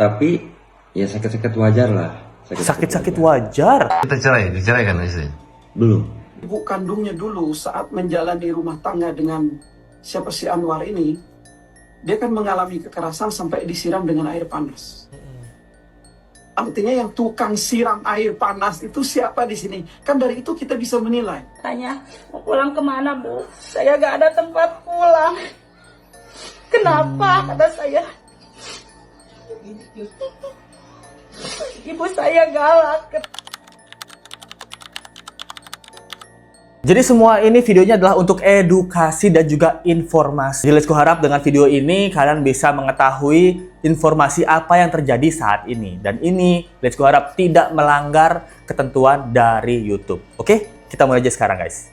Tapi ya sakit-sakit wajar lah. Sakit-sakit wajar. Kita diceraikan istri? Belum. Ibu kandungnya dulu saat menjalani rumah tangga dengan siapa si Anwar ini, dia kan mengalami kekerasan sampai disiram dengan air panas. Artinya yang tukang siram air panas itu siapa di sini? Kan dari itu kita bisa menilai. Tanya, mau pulang kemana, Bu? Saya gak ada tempat pulang. Kenapa? Kata saya. Ibu saya galak. Jadi semua ini videonya adalah untuk edukasi dan juga informasi. Jadi let's go harap dengan video ini kalian bisa mengetahui informasi apa yang terjadi saat ini. Dan ini let's go harap tidak melanggar ketentuan dari YouTube. Oke, kita mulai aja sekarang guys.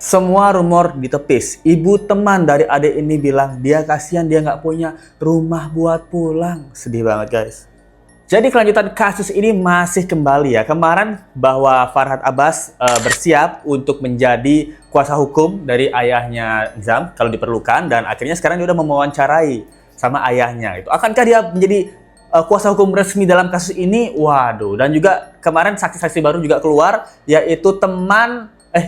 Semua rumor ditepis. Ibu teman dari adik ini bilang dia kasihan dia nggak punya rumah buat pulang. Sedih banget guys. Jadi kelanjutan kasus ini masih kembali ya. Kemarin bahwa Farhad Abbas bersiap untuk menjadi kuasa hukum dari ayahnya Nizam kalau diperlukan, dan akhirnya sekarang dia udah mewawancarai sama ayahnya. Itu akankah dia menjadi kuasa hukum resmi dalam kasus ini? Waduh. Dan juga kemarin saksi-saksi baru juga keluar, yaitu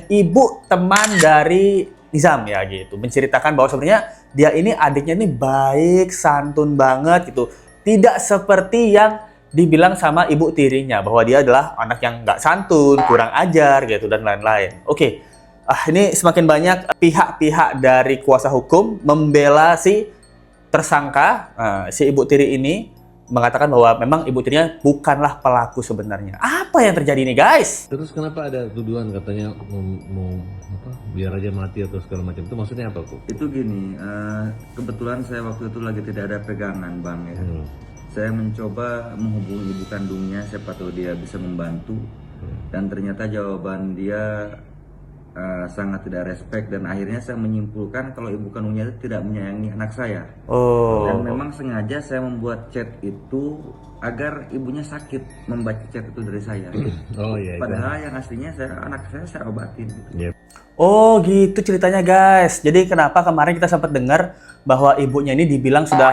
ibu teman dari Nizam ya gitu, menceritakan bahwa sebenarnya dia ini adiknya ini baik, santun banget gitu. Tidak seperti yang dibilang sama ibu tirinya bahwa dia adalah anak yang nggak santun, kurang ajar gitu dan lain-lain. Oke, ini semakin banyak pihak-pihak dari kuasa hukum membela si tersangka, si ibu tiri ini mengatakan bahwa memang ibu tirinya bukanlah pelaku sebenarnya. Apa yang terjadi nih guys? Terus kenapa ada tuduhan katanya mau biar aja mati atau segala macam, itu maksudnya apa kok? Itu gini, kebetulan saya waktu itu lagi tidak ada pegangan bang ya. Saya mencoba menghubungi ibu kandungnya, siapa tahu dia bisa membantu. Dan ternyata jawaban dia sangat tidak respect, dan akhirnya saya menyimpulkan kalau ibu kandungnya itu tidak menyayangi anak saya. Dan memang sengaja saya membuat chat itu agar ibunya sakit membaca chat itu dari saya. Padahal yang aslinya anak saya obatin gitu. Oh gitu ceritanya guys. Jadi kenapa kemarin kita sempat dengar bahwa ibunya ini dibilang sudah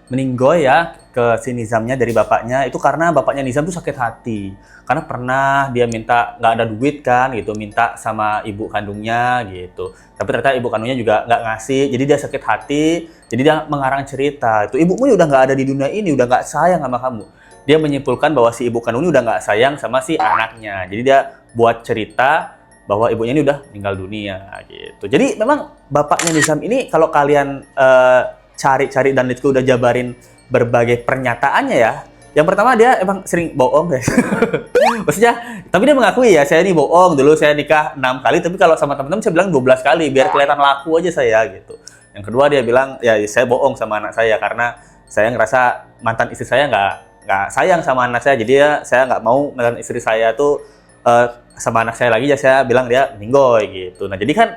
meninggoy ya ke si Nizamnya dari bapaknya, itu karena bapaknya Nizam tuh sakit hati. Karena pernah dia minta, nggak ada duit kan gitu, minta sama ibu kandungnya gitu. Tapi ternyata ibu kandungnya juga nggak ngasih, jadi dia sakit hati, jadi dia mengarang cerita. Itu ibumu udah nggak ada di dunia ini, udah nggak sayang sama kamu. Dia menyimpulkan bahwa si ibu kandungnya udah nggak sayang sama si anaknya. Jadi dia buat cerita bahwa ibunya ini udah meninggal dunia gitu. Jadi memang bapaknya Nizam ini kalau kalian cari-cari dan itu udah jabarin berbagai pernyataannya ya. Yang pertama dia emang sering bohong guys. Maksudnya, tapi dia mengakui ya, saya ini bohong, dulu saya nikah 6 kali, tapi kalau sama teman-teman saya bilang 12 kali biar kelihatan laku aja saya gitu. Yang kedua dia bilang ya saya bohong sama anak saya karena saya ngerasa mantan istri saya nggak sayang sama anak saya, jadi saya nggak mau mantan istri saya tuh sama anak saya lagi, ya saya bilang dia meninggoy gitu. Nah jadi kan,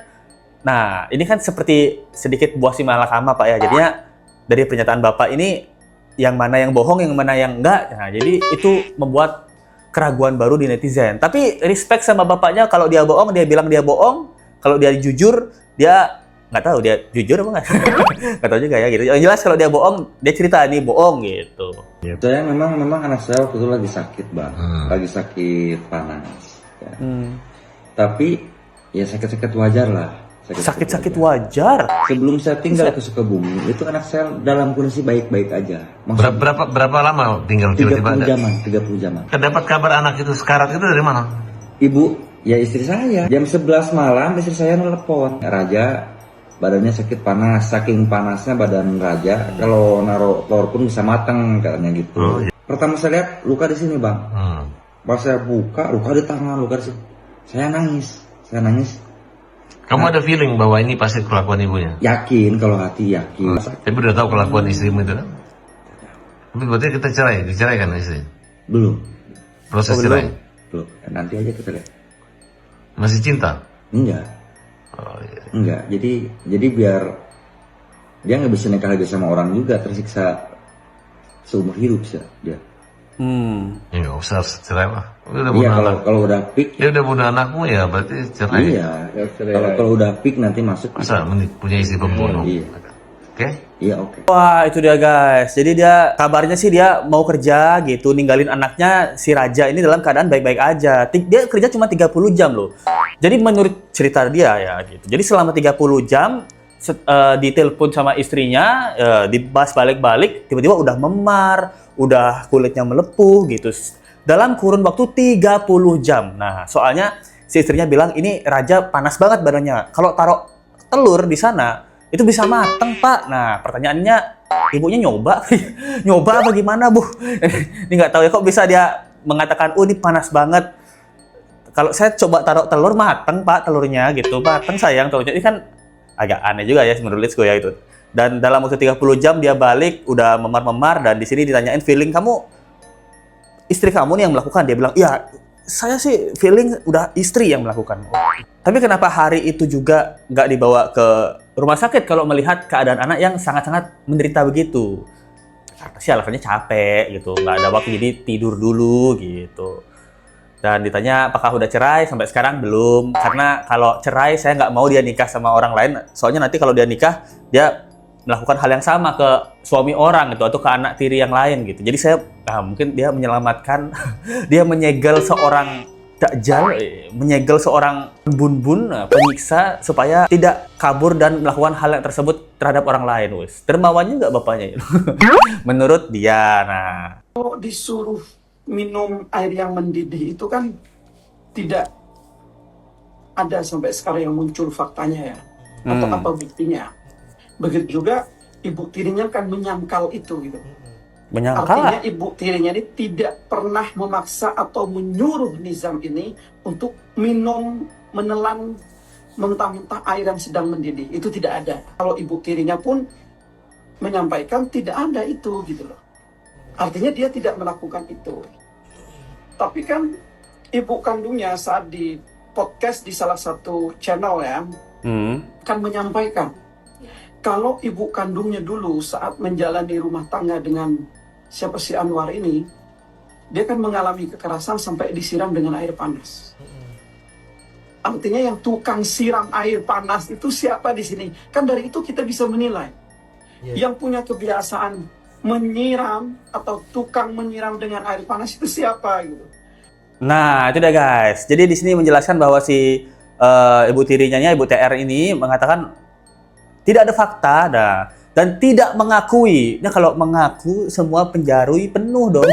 ini kan seperti sedikit buah si malakama Pak ya. Jadinya dari pernyataan Bapak ini yang mana yang bohong, yang mana yang enggak. Nah, jadi itu membuat keraguan baru di netizen. Tapi respect sama bapaknya, kalau dia bohong dia bilang dia bohong, kalau dia jujur dia nggak tahu dia jujur apa nggak. Nggak tahu juga ya gitu. Yang jelas kalau dia bohong dia cerita ini bohong gitu. Saya memang anak saya waktu itu lagi sakit bang, lagi sakit panas. Ya. Tapi ya sakit-sakit wajar lah. Sakit-sakit wajar. Sebelum saya tinggal ke Sukabumi, itu anak saya dalam kondisi baik-baik aja. Berapa lama tinggal tiba-tiba? 30 jaman. Dapat kabar anak itu sekarat itu dari mana? Ibu, ya istri saya. Jam 11 malam istri saya nelpon. Raja, badannya sakit panas. Saking panasnya badan Raja, kalau naruh telur pun bisa matang katanya gitu. Pertama saya lihat luka di sini bang. Pas saya buka, luka di tangan, luka di sini. Saya nangis. Kamu ada feeling bahwa ini pasti kelakuan ibunya? Yakin, kalau hati yakin. Tapi udah tahu kelakuan istrimu itu kan? Tapi berarti kita diceraikan istri? Belum. Proses cerai? Belum. Nanti aja kita lihat. Masih cinta? Enggak. Enggak. Jadi biar dia nggak bisa nikah lagi sama orang juga, tersiksa seumur hidup sih dia. Ya nggak usah cerai lah. Iya, kalau udah peak. Dia udah bunuh anakmu ya berarti cerai. Iya. Kalau udah peak nanti masuk. Masa punya istri pembunuh? Iya. Oke? Iya, oke. Wah, itu dia guys. Jadi dia kabarnya sih dia mau kerja gitu, ninggalin anaknya si Raja ini dalam keadaan baik-baik aja. Dia kerja cuma 30 jam loh. Jadi menurut cerita dia ya gitu. Jadi selama 30 jam ditelepon sama istrinya, dibahas balik-balik, tiba-tiba udah memar, udah kulitnya melepuh gitu. Dalam kurun waktu 30 jam. Nah, soalnya si istrinya bilang ini Raja panas banget badannya. Kalau taruh telur di sana itu bisa mateng, Pak. Nah, pertanyaannya, ibunya nyoba? Nyoba apa gimana, Bu? Ini nggak tahu ya, kok bisa dia mengatakan, oh ini panas banget. Kalau saya coba taruh telur, mateng, Pak, telurnya gitu. Mateng, sayang, telurnya. Ini kan agak aneh juga ya, menurut Litsko ya itu. Dan dalam waktu 30 jam, dia balik, udah memar-memar, dan di sini ditanyain, feeling kamu, istri kamu nih yang melakukan? Dia bilang, ya, saya sih feeling udah istri yang melakukan. Tapi kenapa hari itu juga nggak dibawa ke rumah sakit kalau melihat keadaan anak yang sangat-sangat menderita begitu? Karena sih alasannya capek gitu, nggak ada waktu jadi tidur dulu gitu. Dan ditanya apakah udah cerai, sampai sekarang belum. Karena kalau cerai saya nggak mau dia nikah sama orang lain. Soalnya nanti kalau dia nikah, dia melakukan hal yang sama ke suami orang gitu atau ke anak tiri yang lain gitu. Jadi saya mungkin dia menyelamatkan, dia menyegel seorang Dajjal, menyegel seorang bun-bun penyiksa supaya tidak kabur dan melakukan hal yang tersebut terhadap orang lain. Wis. Dermawannya nggak bapaknya? Menurut dia, nah. Kalau disuruh minum air yang mendidih itu kan tidak ada sampai sekarang yang muncul faktanya ya. Atau apa buktinya. Begitu juga ibu tirinya kan menyangkal itu gitu. Menyangkal? Artinya ibu tirinya ini tidak pernah memaksa atau menyuruh Nizam ini untuk minum, menelan mentah-mentah air yang sedang mendidih. Itu tidak ada. Kalau ibu tirinya pun menyampaikan tidak ada itu gitu loh. Artinya dia tidak melakukan itu. Tapi kan ibu kandungnya saat di podcast di salah satu channel ya, kan menyampaikan kalau ibu kandungnya dulu saat menjalani rumah tangga dengan siapa si Anwar ini, dia kan mengalami kekerasan sampai disiram dengan air panas. Artinya yang tukang siram air panas itu siapa di sini? Kan dari itu kita bisa menilai. Yang punya kebiasaan menyiram atau tukang menyiram dengan air panas itu siapa gitu. Nah, itu dia guys. Jadi di sini menjelaskan bahwa si ibu tirinya, ibu TR ini mengatakan tidak ada fakta, dan tidak mengakui. Nah, kalau mengaku semua penjarui penuh dong.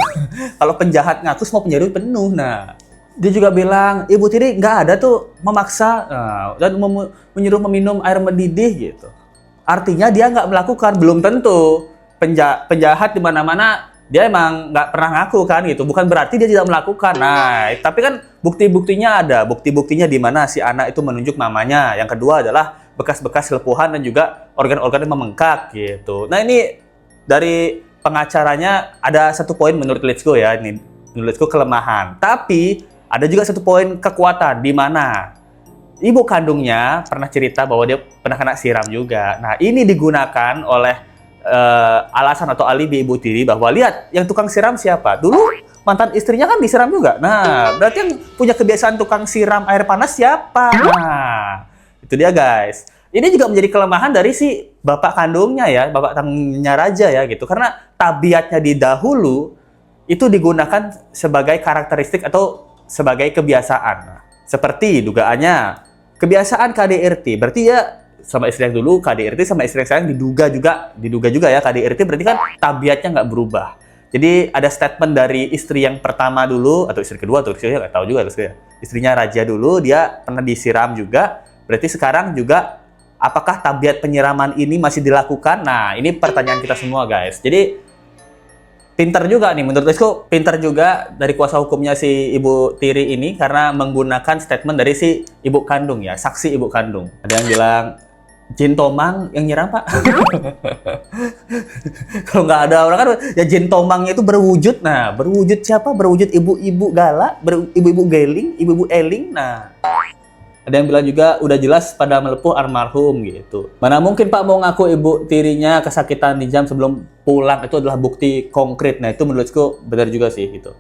Kalau penjahat ngaku semua penjarui penuh. Nah, dia juga bilang ibu tiri nggak ada tuh memaksa dan menyuruh meminum air mendidih gitu. Artinya dia nggak melakukan, belum tentu. Penjahat di mana-mana dia emang nggak pernah ngaku kan gitu. Bukan berarti dia tidak melakukan. Nah, tapi kan bukti-buktinya ada. Bukti-buktinya di mana si anak itu menunjuk mamanya. Yang kedua adalah bekas-bekas lepuhan dan juga organ-organ yang membengkak gitu. Nah, ini dari pengacaranya ada satu poin menurut Litsko ya, ini menurut Litsko kelemahan. Tapi ada juga satu poin kekuatan di mana ibu kandungnya pernah cerita bahwa dia pernah kena siram juga. Nah, ini digunakan oleh alasan atau alibi ibu tiri bahwa lihat yang tukang siram siapa? Dulu mantan istrinya kan disiram juga. Nah, berarti yang punya kebiasaan tukang siram air panas siapa? Nah, itu dia guys. Ini juga menjadi kelemahan dari si bapak kandungnya ya, bapak tangnya Raja ya gitu. Karena tabiatnya di dahulu itu digunakan sebagai karakteristik atau sebagai kebiasaan. Nah, seperti dugaannya kebiasaan KDRT. Berarti ya sama istri yang dulu KDRT sama istri yang sekarang diduga juga ya KDRT, berarti kan tabiatnya nggak berubah. Jadi ada statement dari istri yang pertama dulu atau istri kedua atau istri nggak tahu juga istrinya Raja dulu dia pernah disiram juga. Berarti sekarang juga apakah tabiat penyiraman ini masih dilakukan? Nah, ini pertanyaan kita semua guys. Jadi pintar juga nih menurut Litsko, pintar juga dari kuasa hukumnya si ibu tiri ini karena menggunakan statement dari si ibu kandung ya, saksi ibu kandung. Ada yang bilang Jin Tomang yang nyiram Pak. Kalau nggak ada orang kan ya Jin Tomangnya itu berwujud. Nah, berwujud siapa? Berwujud ibu-ibu galak, ibu-ibu geling, ibu-ibu eling. Nah, ada yang bilang juga udah jelas pada melepuh almarhum gitu. Mana mungkin Pak mau ngaku ibu tirinya kesakitan di jam sebelum pulang itu adalah bukti konkret. Nah, itu menurutku benar juga sih gitu.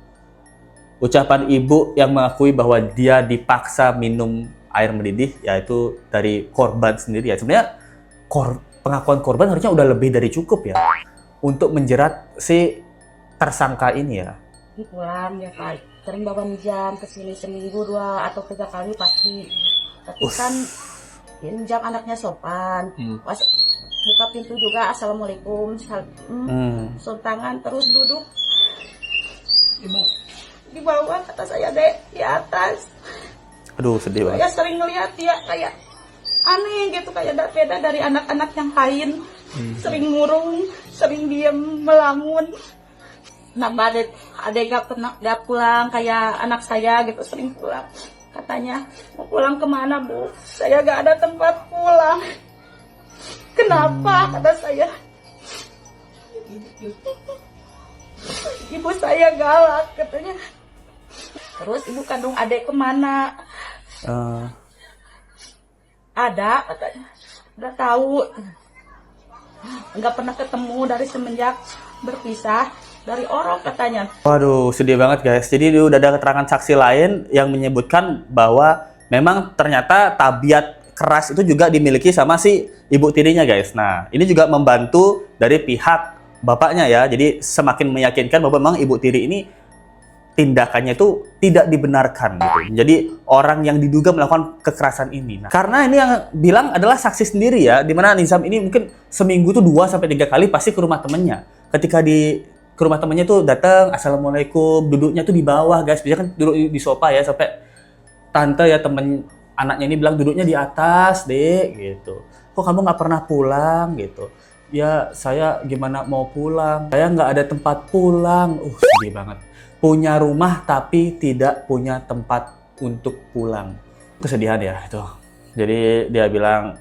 Ucapan ibu yang mengakui bahwa dia dipaksa minum air mendidih yaitu dari korban sendiri ya. Sebenarnya pengakuan korban harusnya udah lebih dari cukup ya untuk menjerat si tersangka ini ya. Pulang ya Kak, sering bawa jam ke sini seminggu 2 atau 3 kali pasti. Tapi kan jam anaknya sopan. Pas buka pintu juga assalamualaikum, sol tangan terus duduk di bawah kata saya deh di atas. Aduh sedih banget. Saya sering ngeliat dia kayak aneh gitu, kayak beda dari anak-anak yang lain. Sering murung, sering diem melamun. Nambah ada gak pulang kayak anak saya gitu, sering pulang. Katanya mau pulang kemana Bu? Saya gak ada tempat pulang. Kenapa? Kata saya. Ibu saya galak katanya. Terus ibu kandung adik kemana? Ada katanya. Udah tahu. Nggak pernah ketemu dari semenjak berpisah dari Orok katanya. Waduh, sedih banget guys. Jadi udah ada keterangan saksi lain yang menyebutkan bahwa memang ternyata tabiat keras itu juga dimiliki sama si ibu tirinya guys. Nah, ini juga membantu dari pihak bapaknya ya. Jadi semakin meyakinkan bahwa memang ibu tiri ini tindakannya itu tidak dibenarkan gitu. Jadi orang yang diduga melakukan kekerasan ini. Nah, karena ini yang bilang adalah saksi sendiri ya, di mana Nizam ini mungkin seminggu tuh 2 sampai 3 kali pasti ke rumah temennya. Ketika ke rumah temennya tuh datang, assalamualaikum, duduknya tuh di bawah guys. Biasanya kan duduk di sofa ya, sampai tante ya temen anaknya ini bilang duduknya di atas deh gitu. Kok kamu nggak pernah pulang gitu? Ya saya gimana mau pulang? Saya nggak ada tempat pulang. Sedih banget. Punya rumah tapi tidak punya tempat untuk pulang. Kesedihan ya itu. Jadi dia bilang,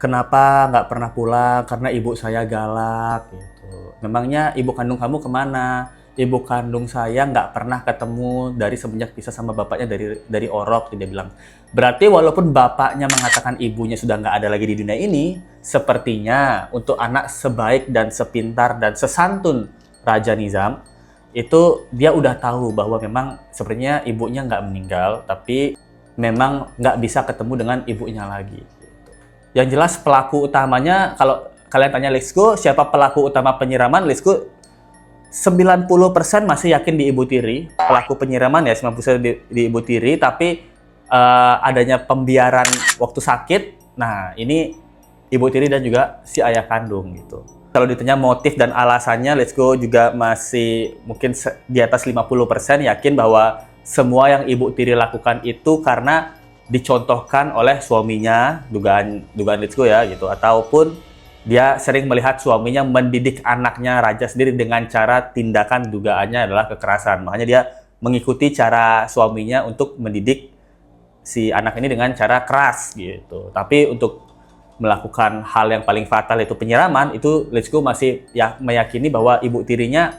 kenapa nggak pernah pulang? Karena ibu saya galak gitu. Memangnya ibu kandung kamu kemana? Ibu kandung saya nggak pernah ketemu dari semenjak pisah sama bapaknya dari Orok, dia bilang. Berarti walaupun bapaknya mengatakan ibunya sudah nggak ada lagi di dunia ini, sepertinya untuk anak sebaik dan sepintar dan sesantun Raja Nizam, itu dia udah tahu bahwa memang sebenarnya ibunya nggak meninggal, tapi memang nggak bisa ketemu dengan ibunya lagi. Yang jelas pelaku utamanya, kalau kalian tanya Lesko, siapa pelaku utama penyiraman, Lesko 90% masih yakin di ibu tiri, pelaku penyiraman ya 90% di ibu tiri, tapi adanya pembiaran waktu sakit, nah ini ibu tiri dan juga si ayah kandung gitu. Kalau ditanya motif dan alasannya, Let's Go juga masih mungkin di atas 50% yakin bahwa semua yang ibu tiri lakukan itu karena dicontohkan oleh suaminya, dugaan Let's Go ya gitu, ataupun dia sering melihat suaminya mendidik anaknya Raja sendiri dengan cara tindakan dugaannya adalah kekerasan. Makanya dia mengikuti cara suaminya untuk mendidik si anak ini dengan cara keras gitu. Tapi untuk melakukan hal yang paling fatal yaitu penyiraman, itu Let's Go masih meyakini bahwa ibu tirinya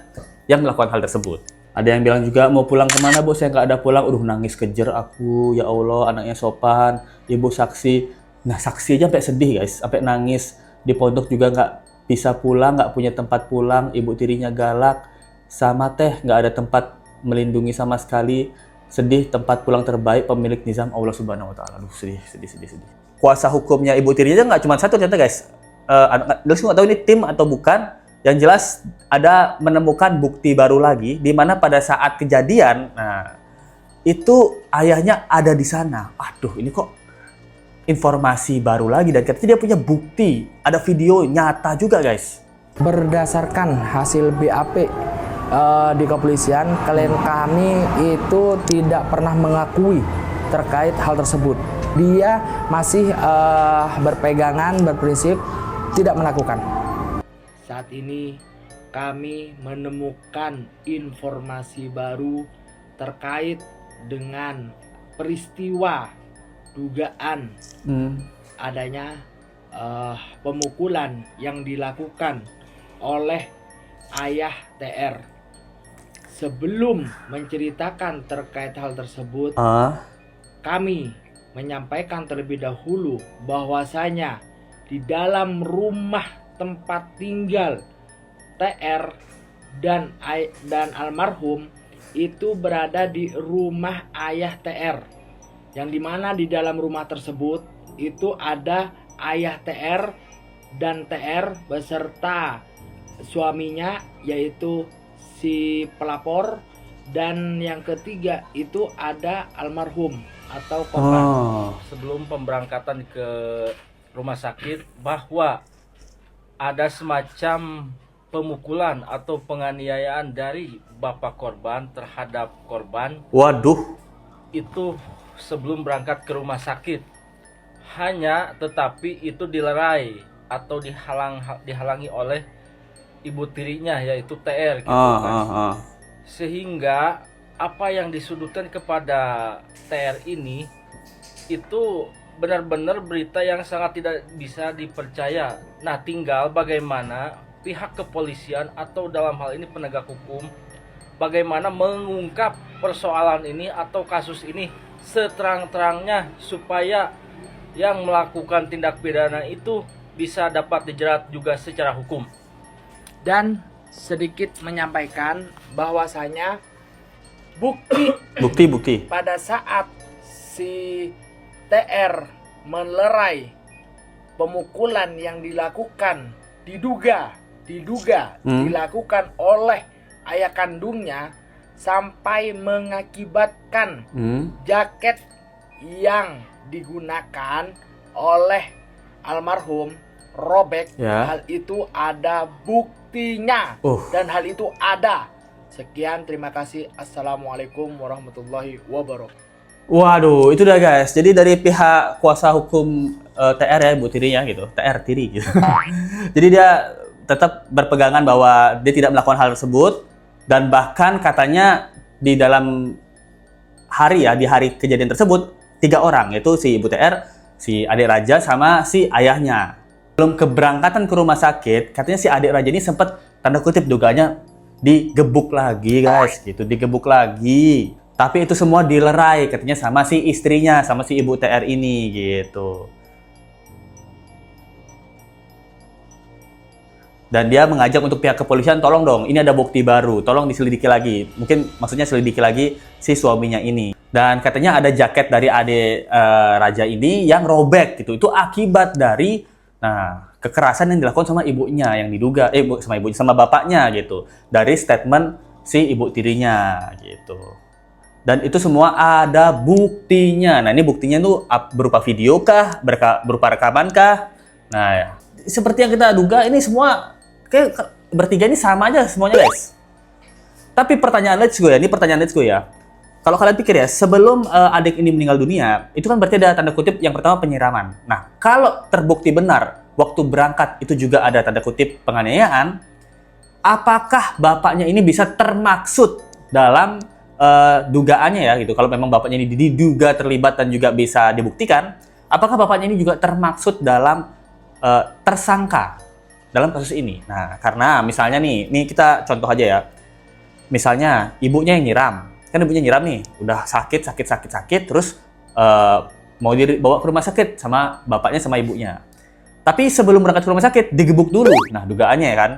yang melakukan hal tersebut. Ada yang bilang juga, mau pulang kemana Bu? Saya nggak ada pulang. Nangis kejer aku. Ya Allah, anaknya sopan. Ibu saksi. Nah, saksi aja sampai sedih guys. Sampai nangis. Di pondok juga nggak bisa pulang, nggak punya tempat pulang. Ibu tirinya galak. Sama teh, nggak ada tempat melindungi sama sekali. Sedih, tempat pulang terbaik pemilik Nizam Allah Subhanahu Wa Taala. Aduh, sedih. Kuasa hukumnya ibu tirinya nggak cuma satu ternyata guys. Nggak tahu ini tim atau bukan. Yang jelas ada menemukan bukti baru lagi, di mana pada saat kejadian, nah itu ayahnya ada di sana. Aduh, ini kok informasi baru lagi, dan katanya dia punya bukti, ada video nyata juga guys. Berdasarkan hasil BAP di kepolisian, klien kami itu tidak pernah mengakui terkait hal tersebut. Dia masih berpegangan, berprinsip tidak melakukan. Saat ini kami menemukan informasi baru terkait dengan peristiwa dugaan adanya pemukulan yang dilakukan oleh ayah TR. Sebelum menceritakan terkait hal tersebut, kami menyampaikan terlebih dahulu bahwasanya di dalam rumah tempat tinggal TR dan almarhum itu berada di rumah ayah TR, yang dimana di dalam rumah tersebut itu ada ayah TR dan TR beserta suaminya yaitu si pelapor, dan yang ketiga itu ada almarhum atau korban. Sebelum pemberangkatan ke rumah sakit bahwa ada semacam pemukulan atau penganiayaan dari bapak korban terhadap korban. Waduh. Itu sebelum berangkat ke rumah sakit. Hanya tetapi itu dilerai atau dihalangi oleh ibu tirinya yaitu TR gitu kan. Sehingga apa yang disudutkan kepada TR ini itu benar-benar berita yang sangat tidak bisa dipercaya. Nah, tinggal bagaimana pihak kepolisian atau dalam hal ini penegak hukum bagaimana mengungkap persoalan ini atau kasus ini seterang-terangnya supaya yang melakukan tindak pidana itu bisa dapat dijerat juga secara hukum. Dan sedikit menyampaikan bahwasanya bukti pada saat si TR melerai pemukulan yang dilakukan diduga dilakukan oleh ayah kandungnya sampai mengakibatkan jaket yang digunakan oleh almarhum robek. Hal itu ada buktinya dan hal itu ada. Sekian, terima kasih. Assalamualaikum warahmatullahi wabarakatuh. Waduh, itu dah guys. Jadi dari pihak kuasa hukum TR ya, ibu tirinya gitu, TR tiri gitu. Jadi dia tetap berpegangan bahwa dia tidak melakukan hal tersebut, dan bahkan katanya di dalam hari ya, di hari kejadian tersebut 3 orang, yaitu si ibu TR, si adik Raja sama si ayahnya. Belum keberangkatan ke rumah sakit, katanya si adik Raja ini sempat tanda kutip dugaannya digebuk lagi guys, gitu, digebuk lagi. Tapi itu semua dilerai katanya sama si istrinya, sama si ibu TR ini gitu. Dan dia mengajak untuk pihak kepolisian, tolong dong, ini ada bukti baru, tolong diselidiki lagi. Mungkin maksudnya selidiki lagi si suaminya ini. Dan katanya ada jaket dari adik Raja ini yang robek gitu. Itu akibat dari kekerasan yang dilakukan sama ibunya yang diduga sama bapaknya gitu. Dari statement si ibu tirinya gitu. Dan itu semua ada buktinya. Nah, ini buktinya tuh berupa video kah, berupa rekaman kah? Nah, ya. Seperti yang kita duga, ini semua kayak bertiga ini sama aja semuanya, guys. Tapi pertanyaan let's go ya, ini pertanyaan let's go ya. Kalau kalian pikir ya, sebelum adik ini meninggal dunia, itu kan berarti ada tanda kutip yang pertama penyiraman. Nah, kalau terbukti benar, waktu berangkat itu juga ada tanda kutip penganiayaan, apakah bapaknya ini bisa termaksud dalam dugaannya ya gitu? Kalau memang bapaknya ini diduga terlibat dan juga bisa dibuktikan, apakah bapaknya ini juga termaksud dalam tersangka dalam kasus ini? Nah, karena misalnya nih kita contoh aja ya. Misalnya ibunya yang nyiram. Kan ibunya nyiram nih, udah sakit, terus mau dibawa ke rumah sakit sama bapaknya sama ibunya. Tapi sebelum berangkat ke rumah sakit, digebuk dulu. Nah, dugaannya ya kan,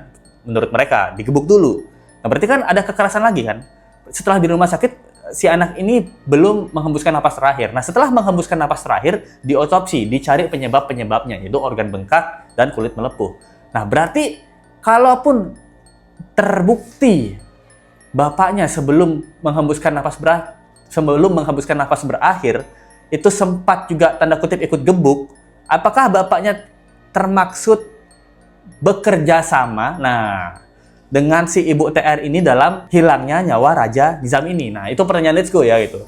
menurut mereka, digebuk dulu. Nah, berarti kan ada kekerasan lagi kan? Setelah di rumah sakit, si anak ini belum menghembuskan napas terakhir. Nah, setelah menghembuskan napas terakhir, diotopsi, dicari penyebab-penyebabnya, yaitu organ bengkak dan kulit melepuh. Nah, berarti kalaupun terbukti bapaknya sebelum menghembuskan napas berakhir itu sempat juga tanda kutip ikut gebuk, apakah bapaknya termaksud bekerja sama dengan si ibu TR ini dalam hilangnya nyawa Raja Nizam ini? Nah, itu pertanyaan let's go ya gitu.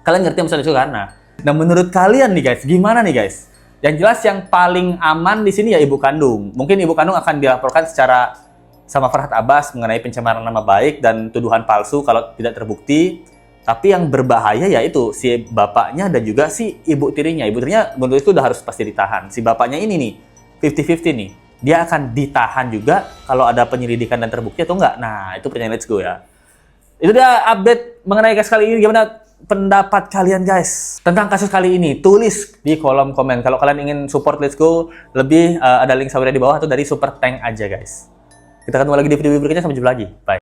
Kalian ngerti maksudnya itu kan? Nah, menurut kalian nih guys, gimana nih guys? Yang jelas yang paling aman di sini ya ibu kandung. Mungkin ibu kandung akan dilaporkan secara sama Farhad Abbas mengenai pencemaran nama baik dan tuduhan palsu kalau tidak terbukti. Tapi yang berbahaya yaitu si bapaknya dan juga si ibu tirinya. Ibu tirinya menurut itu udah harus pasti ditahan. Si bapaknya ini nih, 50-50 nih. Dia akan ditahan juga kalau ada penyelidikan dan terbukti atau enggak. Nah, itu pertanyaan let's go ya. Itu dia update mengenai kasus kali ini. Gimana pendapat kalian guys tentang kasus kali ini? Tulis di kolom komen. Kalau kalian ingin support let's go lebih, ada link saweria di bawah atau dari Super Tank aja guys. Kita ketemu lagi di video berikutnya, sampai jumpa lagi. Bye.